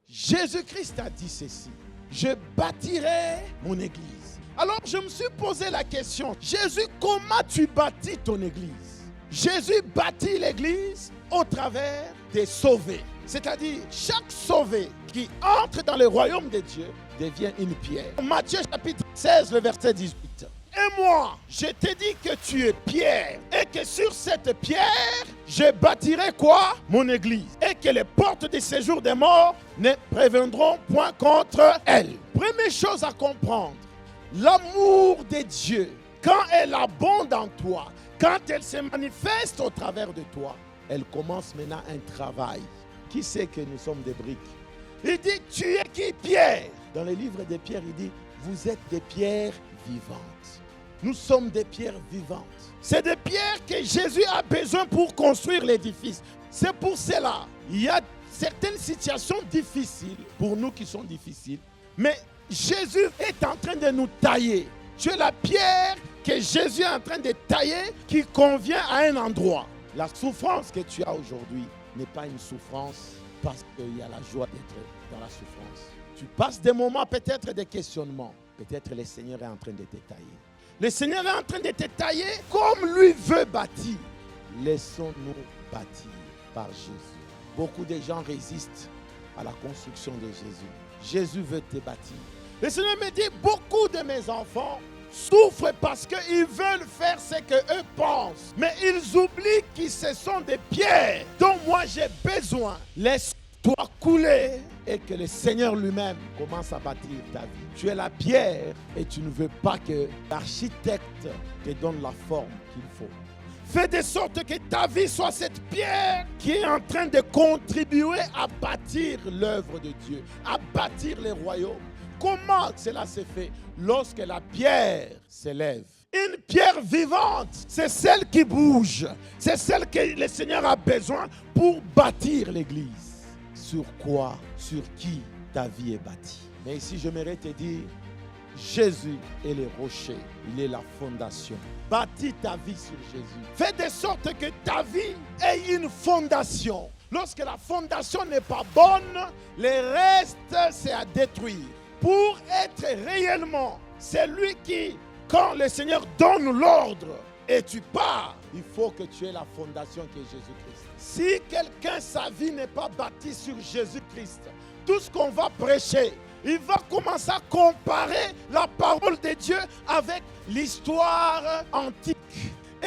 Jésus-Christ a dit ceci. Je bâtirai mon église. Alors je me suis posé la question. Jésus, comment tu bâtis ton église? Jésus bâtit l'église au travers des sauvés. C'est-à-dire, chaque sauvé qui entre dans le royaume de Dieu devient une pierre. Matthieu chapitre 16, le verset 18. Et moi, je t'ai dit que tu es pierre et que sur cette pierre, je bâtirai quoi? Mon église. Et que les portes du séjour des morts ne préviendront point contre elle. Première chose à comprendre, l'amour de Dieu, quand elle abonde en toi, quand elle se manifeste au travers de toi, elle commence maintenant un travail. Qui sait que nous sommes des briques? Il dit, tu es qui, Pierre? Dans le livre de Pierre, il dit, vous êtes des pierres vivantes. Nous sommes des pierres vivantes. C'est des pierres que Jésus a besoin pour construire l'édifice. C'est pour cela, il y a certaines situations difficiles, pour nous qui sont difficiles, mais Jésus est en train de nous tailler. Tu es la pierre que Jésus est en train de tailler qui convient à un endroit. La souffrance que tu as aujourd'hui n'est pas une souffrance parce qu'il y a la joie d'être dans la souffrance. Tu passes des moments, peut-être des questionnements. Peut-être le Seigneur est en train de te tailler. Le Seigneur est en train de te tailler comme lui veut bâtir. Laissons-nous bâtir par Jésus. Beaucoup de gens résistent à la construction de Jésus. Jésus veut te bâtir. Le Seigneur me dit, beaucoup de mes enfants souffrent parce qu'ils veulent faire ce qu'eux pensent. Mais ils oublient qu'ils ce sont des pierres dont moi j'ai besoin. Laisse-toi couler et que le Seigneur lui-même commence à bâtir ta vie. Tu es la pierre et tu ne veux pas que l'architecte te donne la forme qu'il faut. Fais de sorte que ta vie soit cette pierre qui est en train de contribuer à bâtir l'œuvre de Dieu, à bâtir les royaumes. Comment cela se fait? Lorsque la pierre s'élève. Une pierre vivante, c'est celle qui bouge. C'est celle que le Seigneur a besoin pour bâtir l'église. Sur quoi, sur qui ta vie est bâtie? Mais ici, j'aimerais te dire, Jésus est le rocher, il est la fondation. Bâtis ta vie sur Jésus. Fais de sorte que ta vie ait une fondation. Lorsque la fondation n'est pas bonne, le reste, c'est à détruire. Pour être réellement celui qui, quand le Seigneur donne l'ordre et tu pars, il faut que tu aies la fondation qui est Jésus-Christ. Si quelqu'un, sa vie n'est pas bâtie sur Jésus-Christ, tout ce qu'on va prêcher, il va commencer à comparer la parole de Dieu avec l'histoire antique.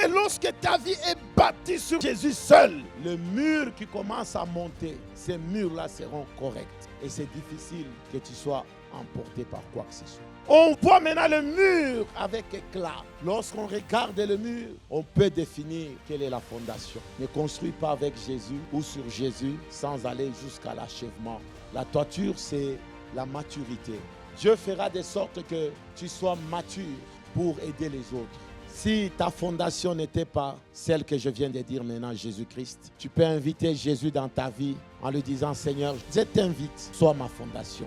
Et lorsque ta vie est bâtie sur Jésus seul, le mur qui commence à monter, ces murs-là seront corrects. Et c'est difficile que tu sois emporté par quoi que ce soit. On voit maintenant le mur avec éclat. Lorsqu'on regarde le mur, on peut définir quelle est la fondation. Ne construis pas avec Jésus ou sur Jésus sans aller jusqu'à l'achèvement. La toiture, c'est la maturité. Dieu fera de sorte que tu sois mature pour aider les autres. Si ta fondation n'était pas celle que je viens de dire maintenant, Jésus-Christ, tu peux inviter Jésus dans ta vie en lui disant, Seigneur, je t'invite, sois ma fondation.